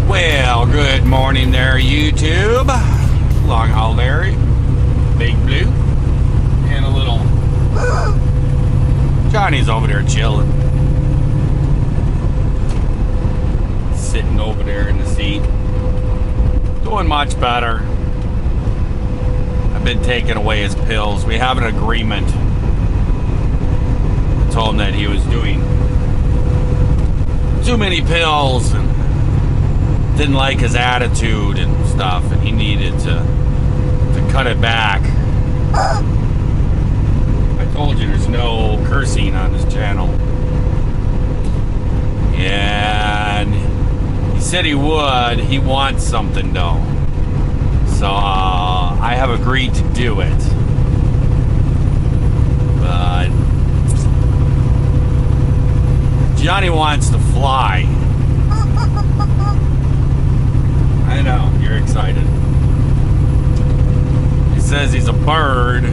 Well, good morning there, YouTube. LongHaul Larry, Big Blue, and a little Johnny's over there chilling. Sitting over there in the seat. Doing much better. I've been taking away his pills. We have an agreement. I told him that he was doing too many pills and didn't like his attitude and stuff, and he needed to cut it back. I told you there's no cursing on this channel. And he said he would. He wants something though. So I have agreed to do it. But Johnny wants to fly. I know, you're excited. He says he's a bird,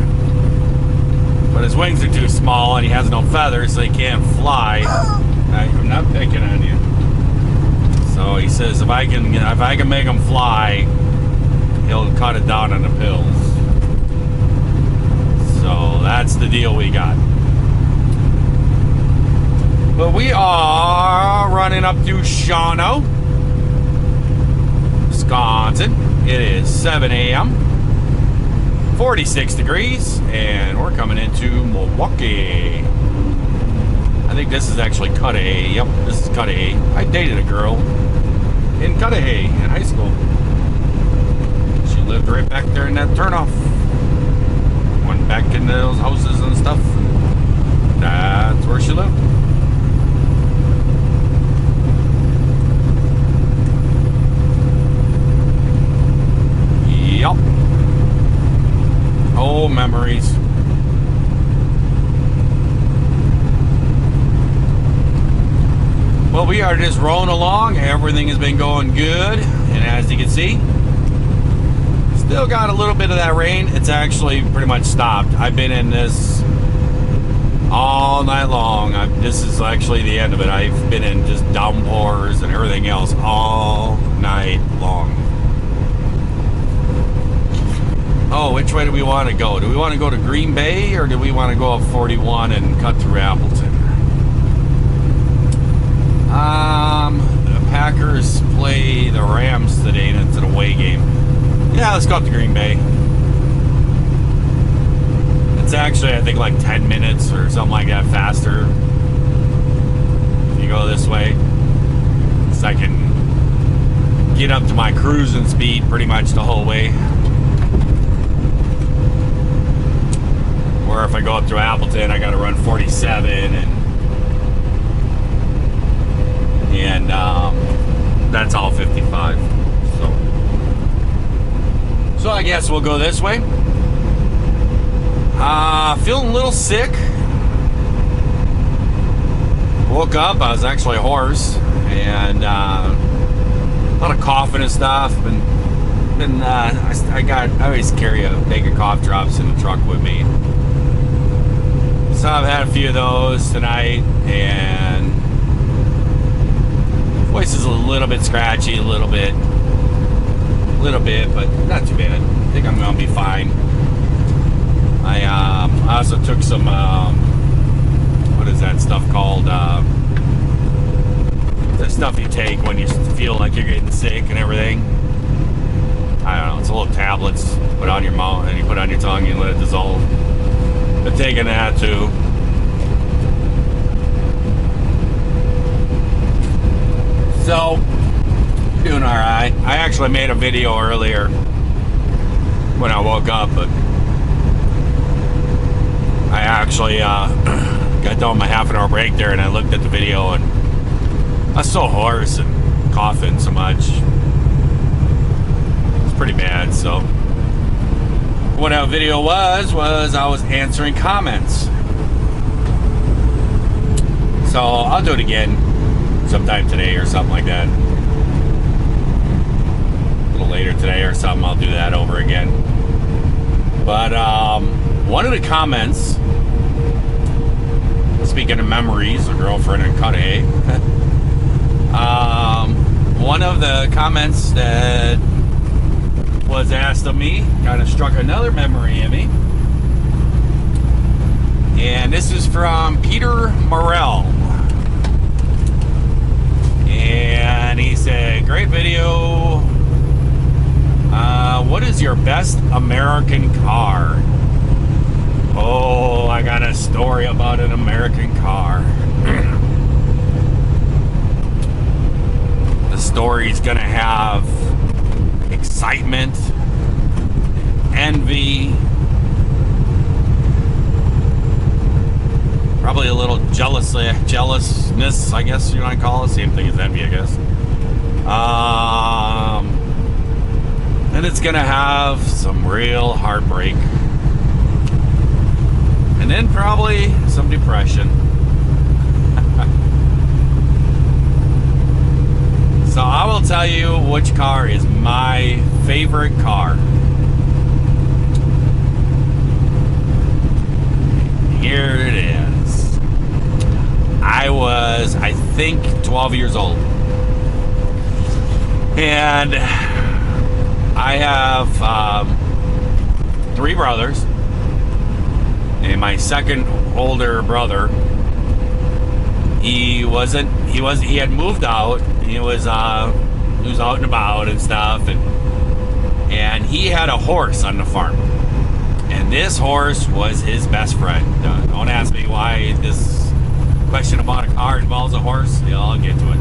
but his wings are too small and he has no feathers, so he can't fly. I'm not picking on you. So he says if I can make him fly, he'll cut it down on the pills. So that's the deal we got. But we are running up to Shawano, Wisconsin. It is 7 a.m. 46 degrees, and we're coming into Milwaukee. I think this is actually Cudahy. Yep, this is Cudahy. I dated a girl in Cudahy in high school. She lived right back there in that turnoff. Went back into those houses and stuff. That's where she lived. Yep. Oh, memories. Well, we are just rolling along. Everything has been going good. And as you can see, still got a little bit of that rain. It's actually pretty much stopped. I've been in this all night long. This is actually the end of it. I've been in just downpours and everything else all night long. Oh, which way do we want to go? Do we want to go to Green Bay, or do we want to go up 41 and cut through Appleton? The Packers play the Rams today, and it's an away game. Yeah, let's go up to Green Bay. It's actually, I think, like 10 minutes or something like that faster if you go this way. So I can get up to my cruising speed pretty much the whole way. Or if I go up through Appleton, I got to run 47, and that's all 55. So I guess we'll go this way. Feeling a little sick. Woke up, I was actually hoarse, and a lot of coughing and stuff. I always carry a bag of cough drops in the truck with me. So I've had a few of those tonight, and voice is a little bit scratchy, a little bit, but not too bad. I think I'm gonna be fine. I also took some what is that stuff called? The stuff you take when you feel like you're getting sick and everything. I don't know. It's a little tablets. Put on your mouth and you put on your tongue and let it dissolve. Been taking that too. So, doing alright. I actually made a video earlier when I woke up, but I actually got done my half-an-hour break there, and I looked at the video, and I was so hoarse and coughing so much. It's pretty bad. So what that video was I was answering comments. So I'll do it again sometime today or something like that. A little later today or something, I'll do that over again. But one of the comments, speak speaking of memories, a girlfriend in Cudahy. One of the comments that was asked of me kind of struck another memory in me. And this is from Peter Morell. And he said, great video. What is your best American car? Oh, I got a story about an American car. The story's gonna have excitement, envy, probably a little jealousness, I guess you might call it. Same thing as envy, I guess. And it's gonna have some real heartbreak. And then probably some depression. So I will tell you which car is my favorite car. Here it is. I was, I think, 12 years old. And I have 3 brothers. And my second older brother, he had moved out. He was out and about and stuff, and he had a horse on the farm. And this horse was his best friend. Don't ask me why this question about a car involves a horse. Yeah, I'll get to it.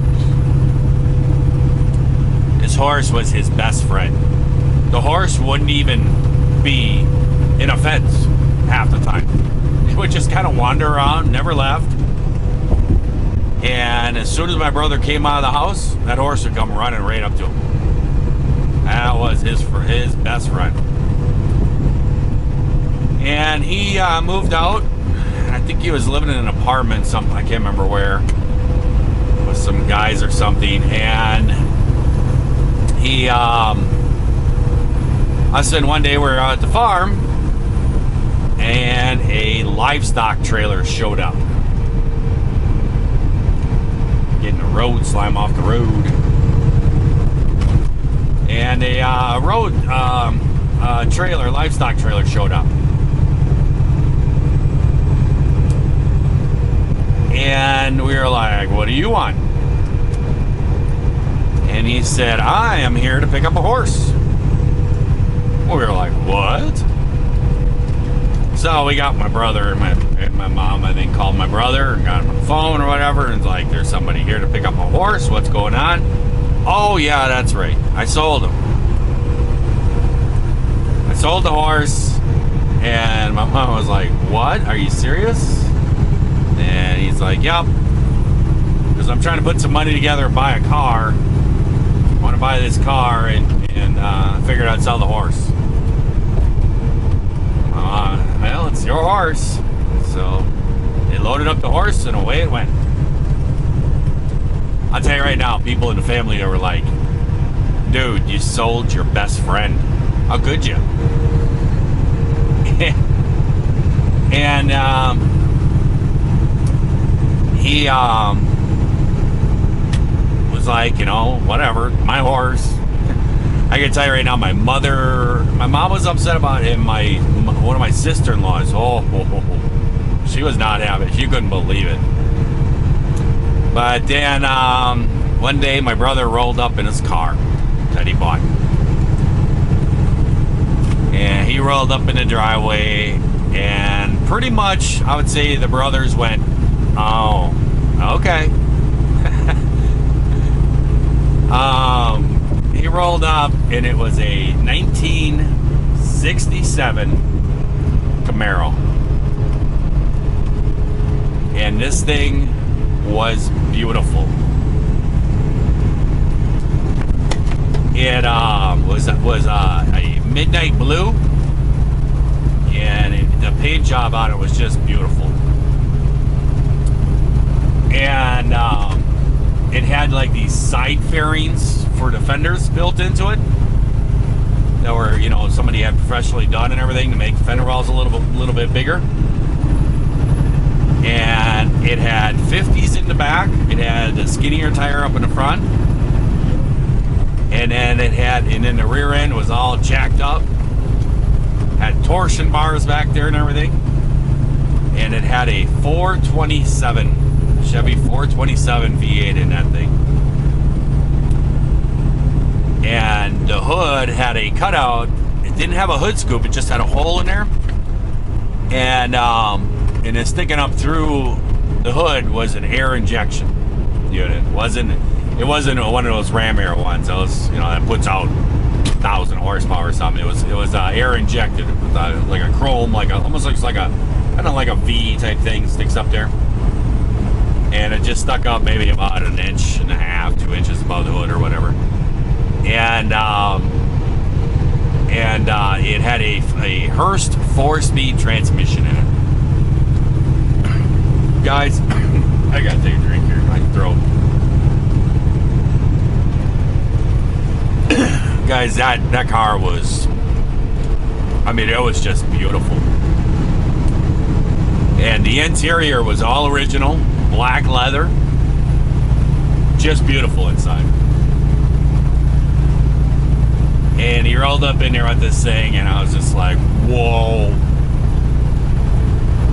This horse was his best friend. The horse wouldn't even be in a fence half the time. He would just kind of wander around, never left. And as soon as my brother came out of the house, that horse would come running right up to him. That was his best friend. And he moved out. I think he was living in an apartment, something I can't remember where, with some guys or something. And he, I said one day we were out at the farm, and a livestock trailer showed up. Getting the road, slime off the road. And a livestock trailer showed up. And we were like, what do you want? And he said, I am here to pick up a horse. We were like, what? So we got my brother and my mom, I think, called my brother and got him on the phone or whatever, and it's like, there's somebody here to pick up a horse. What's going on? Oh, yeah, that's right. I sold him. I sold the horse, and my mom was like, what? Are you serious? And he's like, yep. Because I'm trying to put some money together and buy a car. I want to buy this car, and figured I'd sell the horse. Well, it's your horse. So they loaded up the horse and away it went. I'll tell you right now, people in the family were like, dude, you sold your best friend. How could you? And he was like, you know, whatever, my horse. I can tell you right now, my mom was upset about him. One of my sister-in-laws, she was not happy. She couldn't believe it. But then one day, my brother rolled up in his car that he bought, and he rolled up in the driveway, and pretty much, I would say the brothers went, "Oh, okay." He rolled up, and it was a 1967 Camaro. And this thing was beautiful. It was a midnight blue, and the paint job on it was just beautiful. And it had like these side fairings for the fenders built into it that were, you know, somebody had professionally done and everything to make the fender wells a little bit bigger. And It had 50s in the back. It had a skinnier tire up in the front. And then the rear end was all jacked up. Had torsion bars back there and everything. And it had a 427, Chevy 427 V8 in that thing. And the hood had a cutout. It didn't have a hood scoop, it just had a hole in there. And it's sticking up through the hood was an air injection unit. It wasn't one of those Ram Air ones. Those, that puts out 1,000 horsepower or something. It was air injected with like a chrome, almost looks like a like a V type thing sticks up there. And it just stuck up maybe about 1.5 inches, 2 inches above the hood or whatever. And it had a Hurst 4-speed transmission in it. Guys, I gotta take a drink here. My throat. Guys, that car was, it was just beautiful. And the interior was all original, black leather, just beautiful inside. And he rolled up in there with this thing, and I was just like, whoa.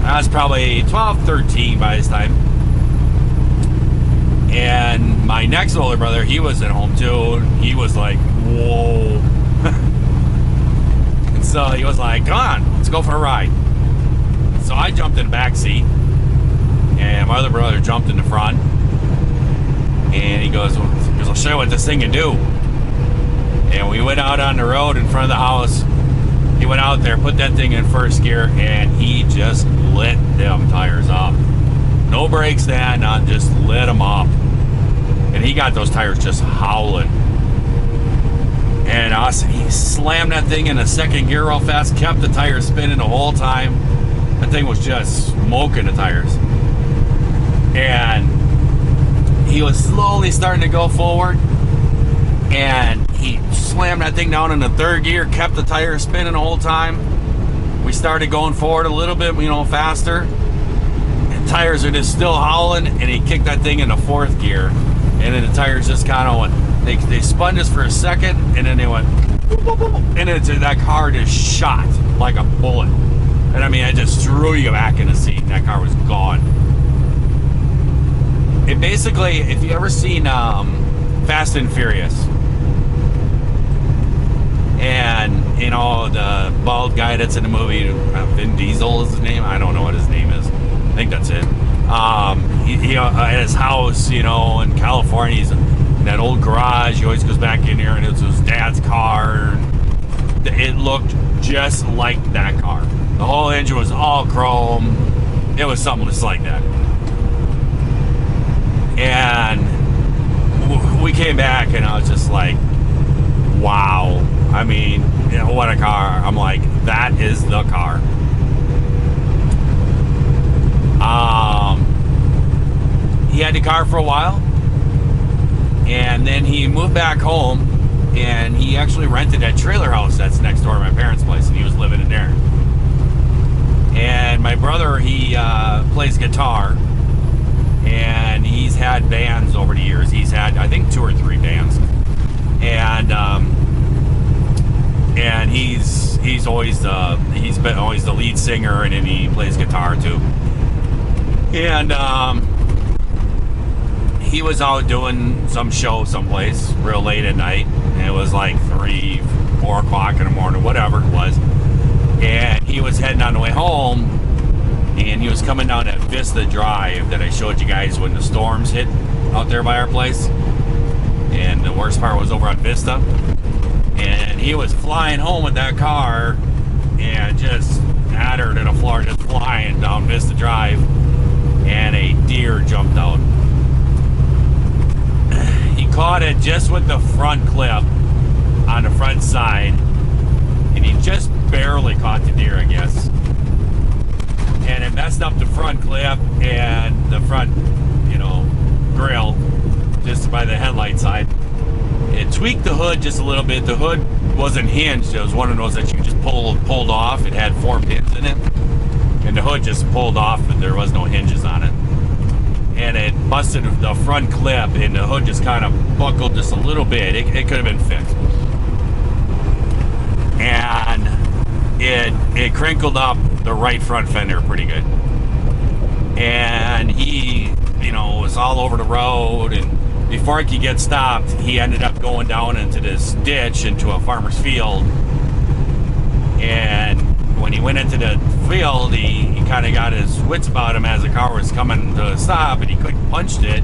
I was probably 12, 13 by this time. And my next older brother, he was at home too. He was like, whoa. And so he was like, come on, let's go for a ride. So I jumped in the back seat, and my other brother jumped in the front. And he goes, I'll show you what this thing can do. And we went out on the road in front of the house. He went out there, put that thing in first gear, and he just lit them tires up. No brakes then, just lit them up. And he got those tires just howling. And he slammed that thing in the second gear real fast, kept the tires spinning the whole time. That thing was just smoking the tires. And he was slowly starting to go forward. And he slammed that thing down in the third gear, kept the tires spinning the whole time. We started going forward a little bit, faster. And tires are just still howling, and he kicked that thing in the fourth gear. And then the tires just kind of went, they spun just for a second, and then they went, boop, boop, boop, and that car just shot like a bullet. And it just threw you back in the seat, and that car was gone. It basically, if you ever seen Fast and Furious, and the bald guy that's in the movie, Vin Diesel is his name. I don't know what his name is. I think that's it. He at his house, in California, he's in that old garage. He always goes back in there, and it's his dad's car. It looked just like that car. The whole engine was all chrome. It was something just like that. And we came back, and I was just like, wow. What a car. I'm like, that is the car. He had the car for a while, and then he moved back home, and he actually rented that trailer house that's next door to my parents' place, and he was living in there. And my brother, he plays guitar, and he's had bands over the years. He's had, I think, 2 or 3 bands. And he's always been always the lead singer, and then he plays guitar too. And he was out doing some show someplace real late at night, and it was like 3, 4 o'clock in the morning, whatever it was. And he was heading on the way home, and he was coming down that Vista Drive that I showed you guys when the storms hit out there by our place. And the worst part was over on Vista. And he was flying home with that car, and just had her to the floor, just flying down Vista Drive, and a deer jumped out. He caught it just with the front clip on the front side, and he just barely caught the deer, I guess. And it messed up the front clip and the front, grill, just by the headlight side. It tweaked the hood just a little bit. The hood wasn't hinged. It was one of those that you just pulled off. It had 4 pins in it, and the hood just pulled off, and there was no hinges on it. busted the front clip, and the hood just kind of buckled just a little bit. It could have been fixed. And it crinkled up the right front fender pretty good. And he, was all over the road, and before he could get stopped, he ended up going down into this ditch into a farmer's field. And when he went into the field, he kind of got his wits about him as the car was coming to a stop, and he quick punched it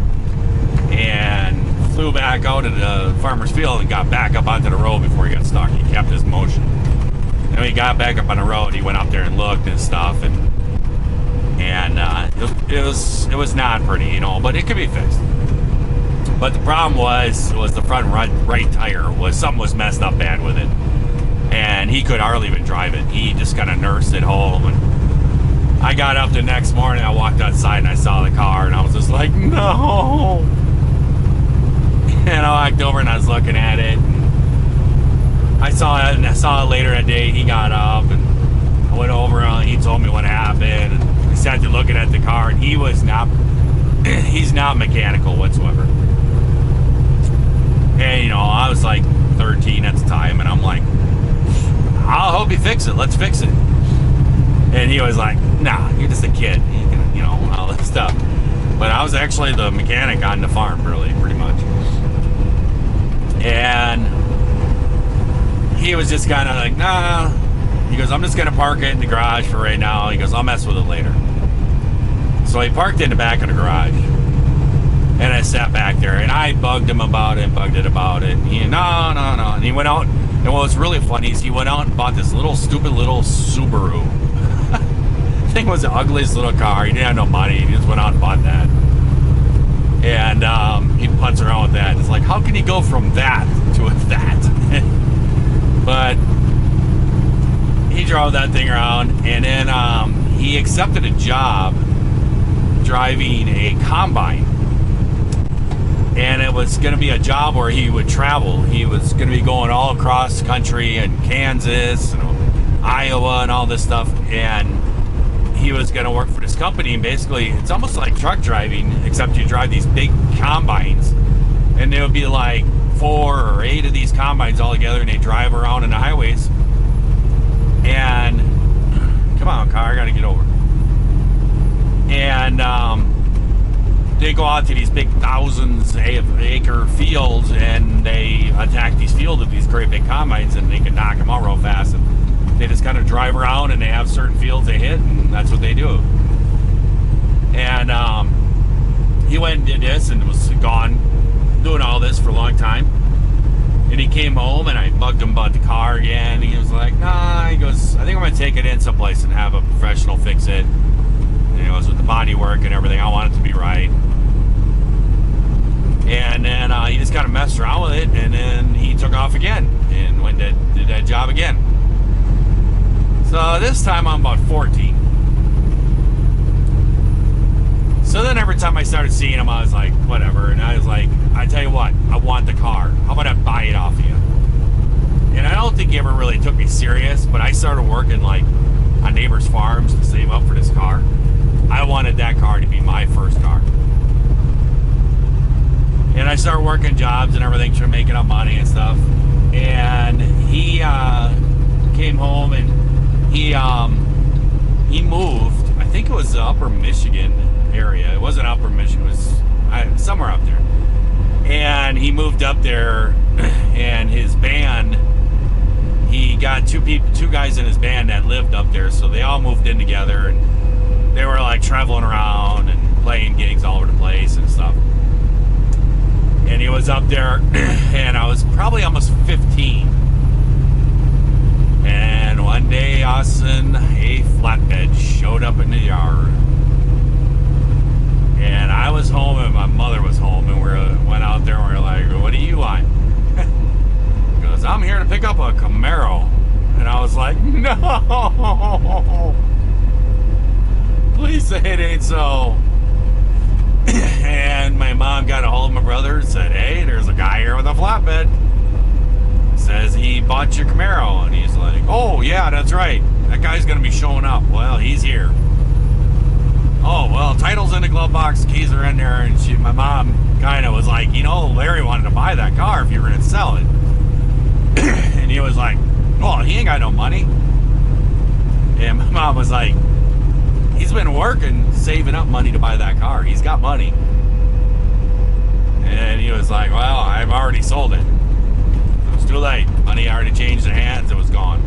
and flew back out of the farmer's field and got back up onto the road before he got stuck. He kept his motion. And when he got back up on the road, he went up there and looked and stuff, and it was not pretty, but it could be fixed. But the problem was the front right tire something was messed up bad with it, and he could hardly even drive it. He just kind of nursed it home. And I got up the next morning, I walked outside and I saw the car, and I was just like, no. And I walked over and I was looking at it. And I saw it, and I saw it later that day. He got up and I went over and he told me what happened. And I sat there looking at the car, and he's not mechanical whatsoever. And I was like 13 at the time, and I'm like, I'll help you fix it. Let's fix it. And he was like, nah, you're just a kid, all that stuff. But I was actually the mechanic on the farm, really, pretty much. And he was just kind of like, nah. He goes, I'm just going to park it in the garage for right now. He goes, I'll mess with it later. So he parked it in the back of the garage. And I sat back there, and I bugged him about it. And he, no. And he went out, and what was really funny is he went out and bought this stupid little Subaru. The thing was the ugliest little car. He didn't have no money. He just went out and bought that. And he putts around with that. It's like, how can he go from that to that? But he drove that thing around, and then he accepted a job driving a combine. And it was going to be a job where he would travel. He was going to be going all across the country, and Kansas and Iowa and all this stuff. And he was going to work for this company. And basically, it's almost like truck driving, except you drive these big combines. And there would be like 4 or 8 of these combines all together, and they drive around in the highways. And come on, car, I got to get over. And they go out to these big thousands acre fields, and they attack these fields with these great big combines, and they can knock them out real fast. And they just kind of drive around, and they have certain fields they hit, and that's what they do. And he went and did this and was gone doing all this for a long time. And he came home, and I bugged him about the car again. He was like, nah, he goes, I think I'm going to take it in someplace and have a professional fix it. And it was with the body work and everything. I want it to be right. And then he just kind of messed around with it, and then he took off again and went and did that job again. So this time I'm about 14. So then every time I started seeing him, I was like, whatever. And I was like, I tell you what, I want the car. How about I buy it off you? And I don't think he ever really took me serious, but I started working like on neighbors' farms to save up for this car. I wanted that car to be my first car. And I started working jobs and everything, trying to make enough money and stuff. And he came home, and he moved. I think it was the Upper Michigan area. It wasn't Upper Michigan. It was somewhere up there. And he moved up there, and his band, he got two guys in his band that lived up there, so they all moved in together, and they were like traveling around and playing gigs all over the place and stuff. And he was up there, and I was probably almost 15. And one day, Austin, a flatbed showed up in the yard. And I was home, and my mother was home, and we went out there, and we were like, what do you want? He goes, I'm here to pick up a Camaro. And I was like, no! Please say it ain't so. And my mom got a hold of my brother and said, hey, there's a guy here with a flatbed. Says he bought your Camaro. And he's like, oh, yeah, that's right. That guy's going to be showing up. Well, he's here. oh, well, title's in the glove box, keys are in there. And my mom kind of was like, Larry wanted to buy that car if you were going to sell it. And he was like, well, he ain't got no money. And my mom was like, he's been working, saving up money to buy that car. He's got money. And he was like, well, I've already sold it. It was too late. Money already changed hands. It was gone.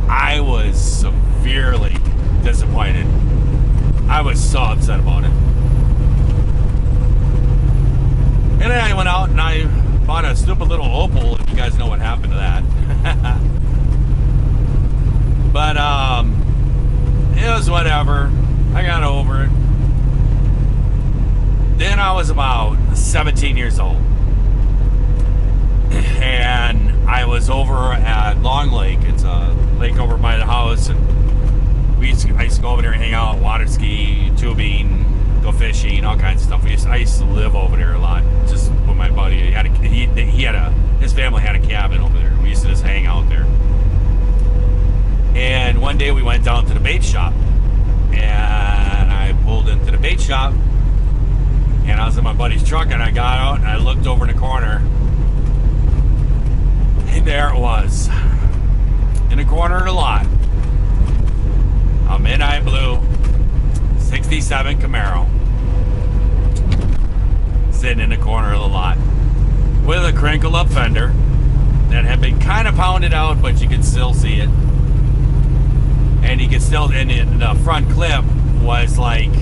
I was severely disappointed. I was so upset about it. And then I went out and I bought a stupid little Opal, if you guys know what happened to that. But it was whatever. I got over it. Then I was about 17 years old. And I was over at Long Lake. It's a lake over by the house, and I used to go over there and hang out, water ski, tubing, go fishing, all kinds of stuff. I used to live over there a lot, just with my buddy. His family had a cabin over there. We used to just hang out there. And one day we went down to the bait shop, and I pulled into the bait shop, and I was in my buddy's truck, and I got out and I looked over in the corner, and there it was, in the corner of the lot, a midnight blue 67 Camaro, sitting in the corner of the lot with a crinkle up fender that had been kind of pounded out, but you could still see it. And you could still, and the front clip was like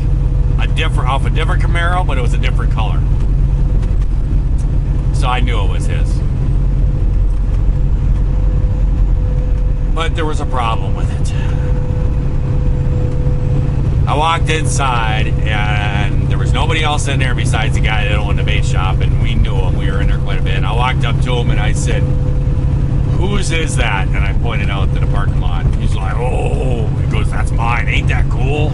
a different Camaro, but it was a different color. So I knew it was his. But there was a problem with it. I walked inside, and there was nobody else in there besides the guy that owned the bait shop, and we knew him. We were in there quite a bit. And I walked up to him, and I said, whose is that? And I pointed out to the parking lot. He's like, oh, he goes, that's mine. Ain't that cool?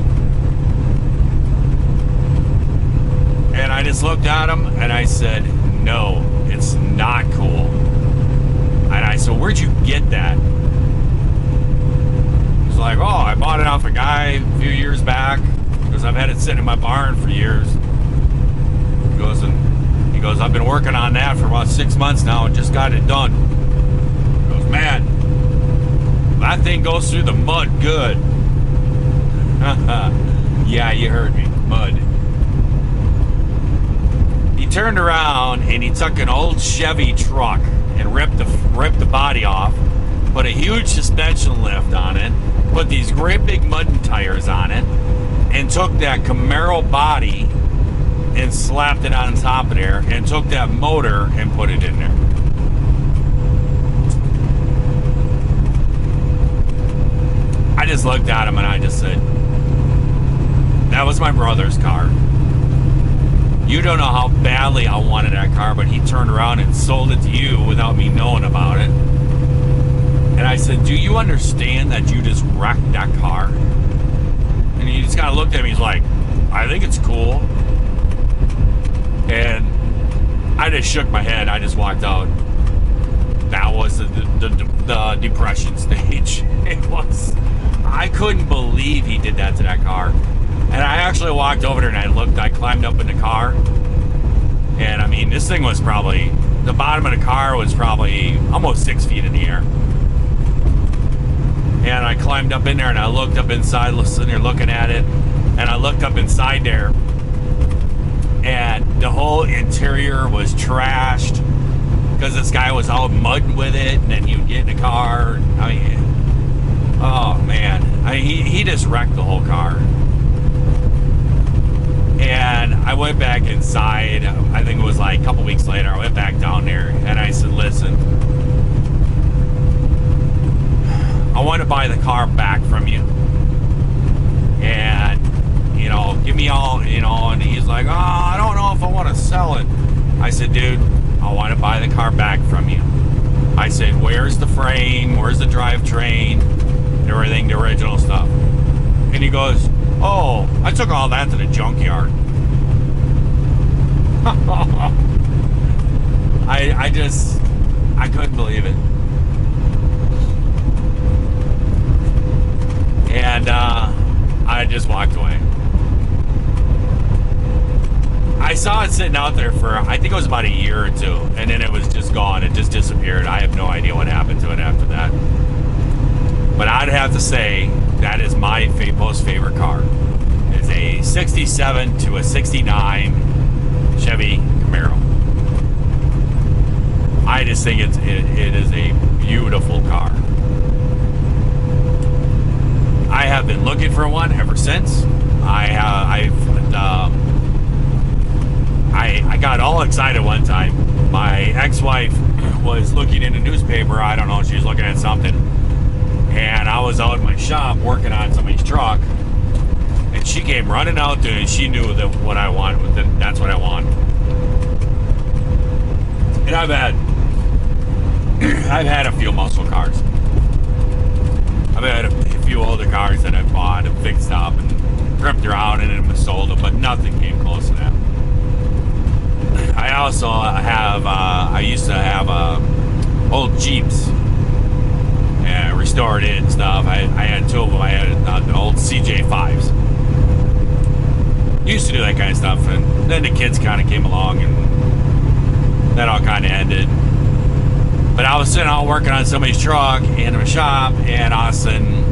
And I just looked at him, and I said, no, it's not cool. And I said, where'd you get that? He's like, oh, I bought it off a guy a few years back, because I've had it sitting in my barn for years. He goes, I've been working on that for about 6 months now and just got it done. He goes, man, that thing goes through the mud good. Yeah, you heard me, mud. He turned around and he took an old Chevy truck and ripped the body off, put a huge suspension lift on it, put these great big mud tires on it, and took that Camaro body and slapped it on top of there, and took that motor and put it in there. I just looked at him and I just said, that was my brother's car. You don't know how badly I wanted that car, but he turned around and sold it to you without me knowing about it. And I said, do you understand that you just wrecked that car? And he just kind of looked at me, he's like, I think it's cool. And I just shook my head. I just walked out. That was the depression stage. It was. I couldn't believe he did that to that car. And I actually walked over there and I looked. I climbed up in the car. And I mean, this thing was probably, the bottom of the car was probably almost 6 feet in the air. And I climbed up in there and I looked up inside, sitting there looking at it. And I looked up inside there. And the whole interior was trashed because this guy was all mudding with it, and then he would get in the car. I mean, oh man, he just wrecked the whole car. And I went back inside. I think it was like a couple weeks later. I went back down there and I said, listen, I want to buy the car back from you. And give me all, and he's like, oh, I don't know if I want to sell it. I said, dude, I want to buy the car back from you. I said, where's the frame? Where's the drivetrain? And everything, the original stuff. And he goes, oh, I took all that to the junkyard. I couldn't believe it. And I just walked away. I saw it sitting out there for, I think it was about a year or two, and then it was just gone. It just disappeared. I have no idea what happened to it after that. But I'd have to say that is my most favorite car. It's a 67 to a 69 Chevy Camaro. I just think it is a beautiful car. I have been looking for one ever since. I got all excited one time. My ex-wife was looking in a newspaper. I don't know, she was looking at something. And I was out in my shop working on somebody's truck. And she came running out there and she knew that what I wanted. That's what I want. And I've had a few muscle cars. I've had a few older cars that I bought and fixed up and ripped around and then sold them, but nothing came close to that. I also have, I used to have old Jeeps and restored it and stuff. I had two of them. I had the old CJ5s. Used to do that kind of stuff, and then the kids kind of came along and that all kind of ended. But I was sitting out working on somebody's truck in a shop, and all of a sudden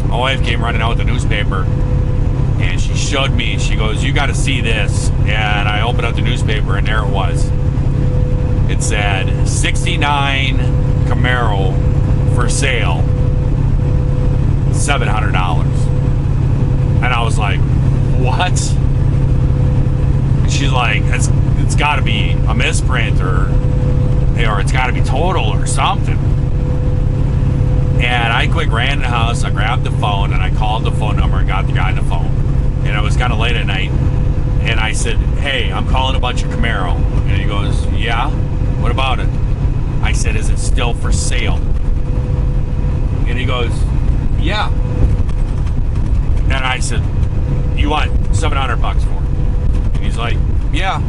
my wife came running out with the newspaper. And she showed me, she goes, "You got to see this." And I opened up the newspaper and there it was. It said 69 Camaro for sale, $700. And I was like, what? And she's like, it's got to be a misprint or it's got to be total or something. And I quick ran in the house, I grabbed the phone and I called the phone number and got the guy on the phone. And it was kind of late at night, and I said, "Hey, I'm calling about your Camaro." And he goes, "Yeah, what about it?" I said, "Is it still for sale?" And he goes, "Yeah." And I said, "You want $700 for it?" And he's like, "Yeah."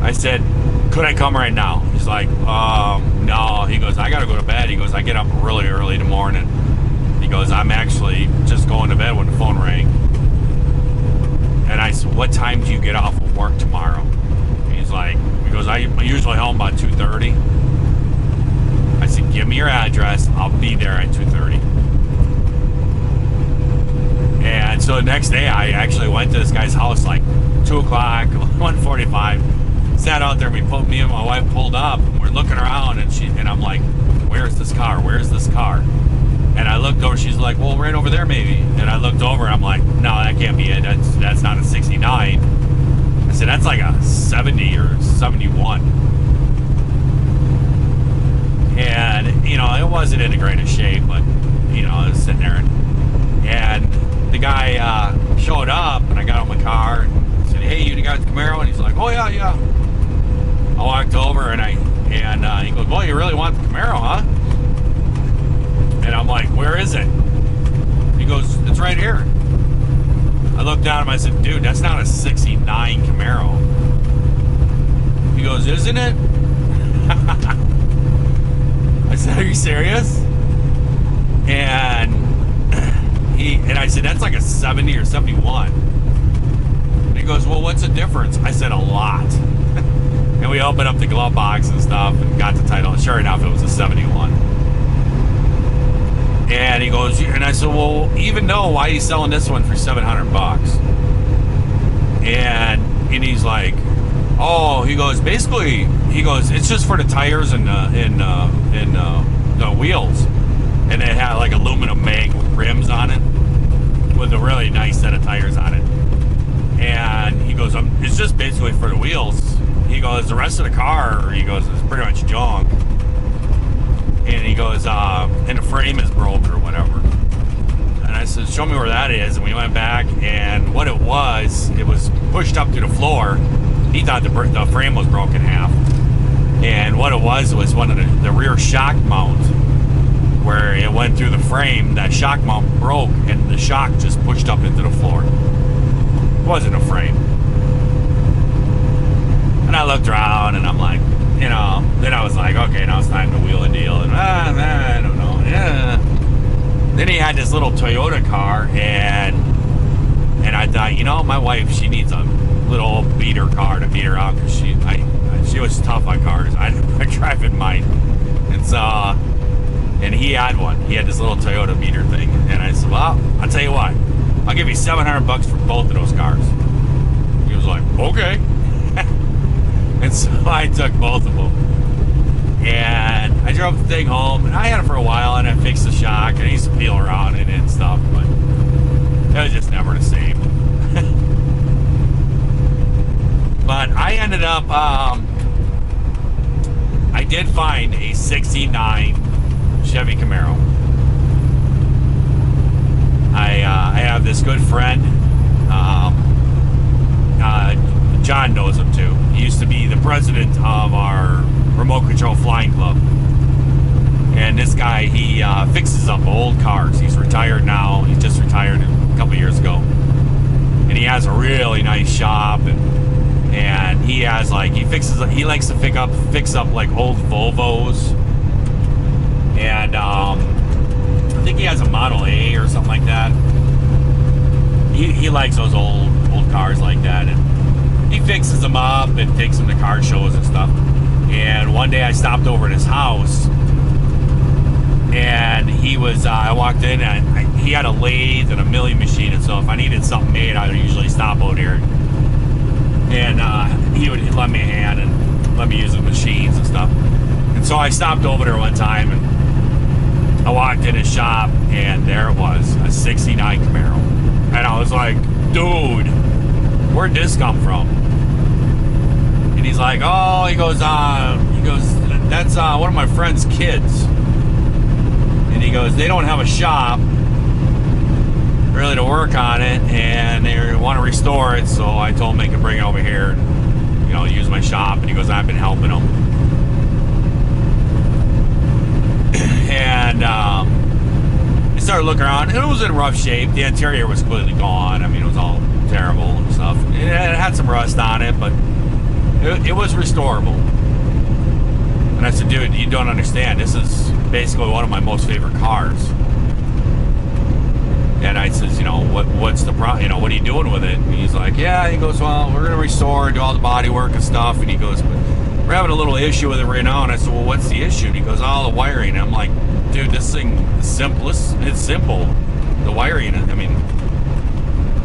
I said, "Could I come right now?" He's like, "No." He goes, "I gotta go to bed." He goes, "I get up really early in the morning." He goes, "I'm actually just going to bed when the phone rang." And I said, "What time do you get off of work tomorrow?" And he goes, "I'm usually home about 2:30. I said, "Give me your address. I'll be there at 2:30. And so the next day, I actually went to this guy's house like 2 o'clock, 1:45. Sat out there. Me and my wife pulled up. And we're looking around, and I'm like, "Where's this car? Where's this car?" And I looked over, she's like, "Well, right over there maybe." And I looked over and I'm like, "No, that can't be it. That's not a 69. I said, "That's like a 70 or 71. And, it wasn't in the greatest shape, but, I was sitting there. And the guy showed up and I got out of my car and said, "Hey, you got the Camaro?" And he's like, "Oh, yeah, yeah." I walked over and he goes, "Well, you really want the Camaro, huh?" And I'm like, "Where is it?" He goes, "It's right here." I looked down at him, I said, "Dude, that's not a 69 Camaro." He goes, "Isn't it?" I said, "Are you serious?" And I said, "That's like a 70 or 71. And he goes, "Well, what's the difference?" I said, "A lot." And we opened up the glove box and stuff and got the title. And sure enough, it was a 71. And he goes, and I said, "Well, even though, why are you selling this one for $700? And he's like, "Oh," he goes, "basically," he goes, "it's just for the tires and the wheels." And it had like aluminum mag rims on it with a really nice set of tires on it. And he goes, "It's just basically for the wheels." He goes, "The rest of the car," he goes, "is pretty much junk." And he goes, "And the frame is broke or whatever." And I said, "Show me where that is." And we went back, and what it was pushed up to the floor. He thought the frame was broken in half. And what it was one of the rear shock mount, where it went through the frame. That shock mount broke, and the shock just pushed up into the floor. It wasn't a frame. And I looked around, and I'm like, then I was like, okay, now it's time to wheel a deal. And I don't know. Yeah. Then he had this little Toyota car, and I thought, you know, my wife, she needs a little beater car to beat her out, because she was tough on cars. I drive in mine, and so, and he had one. He had this little Toyota beater thing, and I said, well, I'll tell you what, I'll give you $700 for both of those cars. He was like, okay. And so I took both of them, and I drove the thing home, and I had it for a while, and I fixed the shock, and I used to peel around in it and stuff, but it was just never the same. But I ended up, I did find a '69 Chevy Camaro. I have this good friend, John knows him too. He used to be the president of our remote control flying club. And this guy, he fixes up old cars. He's retired now. He just retired a couple years ago. And he has a really nice shop, and he has like, he likes to fix up like old Volvos. And I think he has a Model A or something like that. He likes those old cars like that, and he fixes them up and takes them to car shows and stuff. And one day I stopped over at his house, and he was, I walked in, and he had a lathe and a milling machine, and so if I needed something made, I would usually stop out here, and he would lend me a hand and let me use the machines and stuff. And so I stopped over there one time, and I walked in his shop, and there it was, a '69 Camaro. And I was like, dude, where'd this come from? And he's like, oh, he goes, that's one of my friend's kids. And he goes, they don't have a shop really to work on it, and they want to restore it, so I told him they could bring it over here and, you know, use my shop. And he goes, I've been helping them. And I started looking around, and it was in rough shape. The interior was completely gone. I mean, it was all terrible and stuff. It had some rust on it, but it was restorable. And I said, dude, you don't understand. This is basically one of my most favorite cars. And I says, you know, what's the problem? You know, what are you doing with it? And he's like, yeah. He goes, well, we're going to restore, do all the body work and stuff. And he goes, but we're having a little issue with it right now. And I said, well, what's the issue? And he goes, all the wiring. And I'm like, dude, this thing is simplest. It's simple. The wiring, I mean,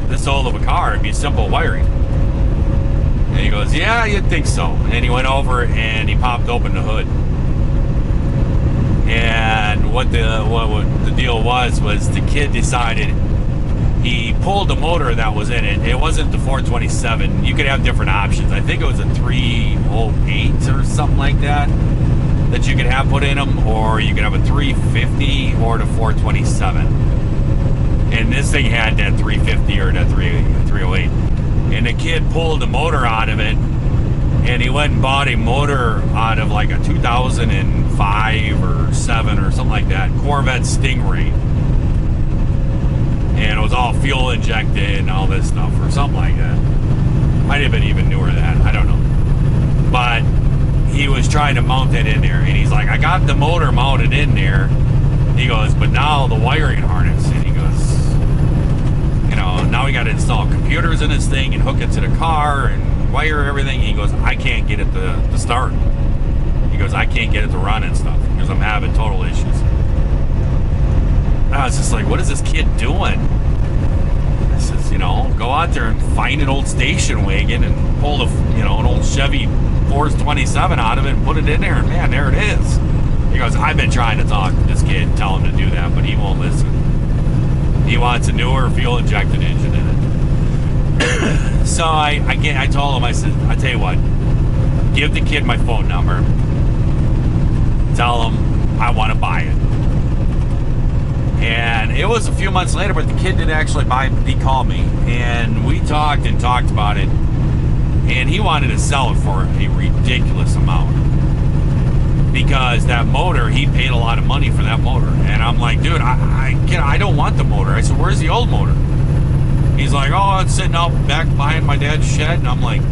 this old of a car, it'd be simple wiring. And he goes, yeah, you'd think so. And he went over and he popped open the hood. And what the deal was the kid decided, he pulled the motor that was in it. It wasn't the 427. You could have different options. I think it was a 308 or something like that you could have put in them, or you could have a 350 or the 427. And this thing had that 350 or that 308. And the kid pulled the motor out of it, and he went and bought a motor out of like a 2005 or 7 or something like that Corvette Stingray. And it was all fuel injected and all this stuff or something like that. Might have been even newer than that, I don't know. But he was trying to mount it in there, and he's like, I got the motor mounted in there. He goes, but now the wiring harness. And he goes, you know, now we got to install computers in this thing and hook it to the car and wire everything. He goes, I can't get it to start. He goes, I can't get it to run and stuff because I'm having total issues. I was just like, what is this kid doing? I says, you know, go out there and find an old station wagon and pull an old Chevy 427 out of it and put it in there, and man, there it is. He goes, I've been trying to talk to this kid, tell him to do that, but he won't listen. He wants a newer fuel injected engine in it. So I told him, I said, I tell you what, give the kid my phone number, tell him I want to buy it. And it was a few months later, but the kid did actually buy it. He called me, and we talked about it, and he wanted to sell it for a ridiculous amount. Because that motor, he paid a lot of money for that motor. And I'm like, dude, I don't want the motor. I said, where's the old motor? He's like, oh, it's sitting out back behind my dad's shed. And I'm like,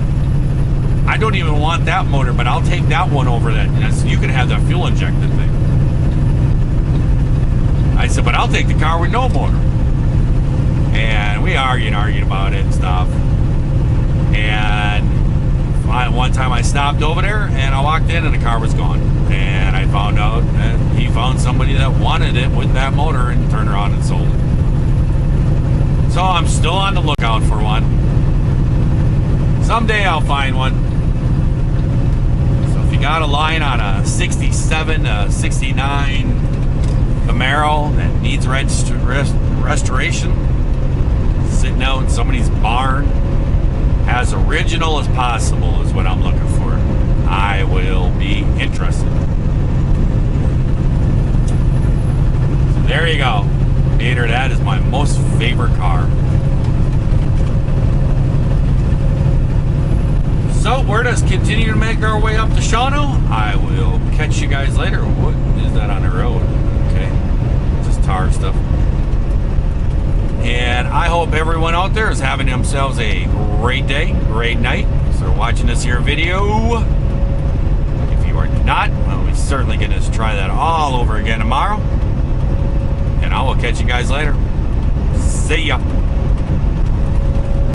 I don't even want that motor, but I'll take that one over that. You can have that fuel injected thing. I said, but I'll take the car with no motor. And we argued about it and stuff. And one time I stopped over there and I walked in and the car was gone. And I found out that he found somebody that wanted it with that motor and turned around and sold it. So I'm still on the lookout for one. Someday I'll find one. So if you got a line on a 67, 69 Camaro that needs restoration, sitting out in somebody's barn, as original as possible is what I'm looking for. I will be interested. So there you go. Gator, that is my most favorite car. So we're just continuing to make our way up to Shawano. I will catch you guys later. What is that on the road? Okay, just tar stuff. And I hope everyone out there is having themselves a great day, great night. So watching this here video. If you are not, well, we're certainly going to try that all over again tomorrow. And I will catch you guys later. See ya.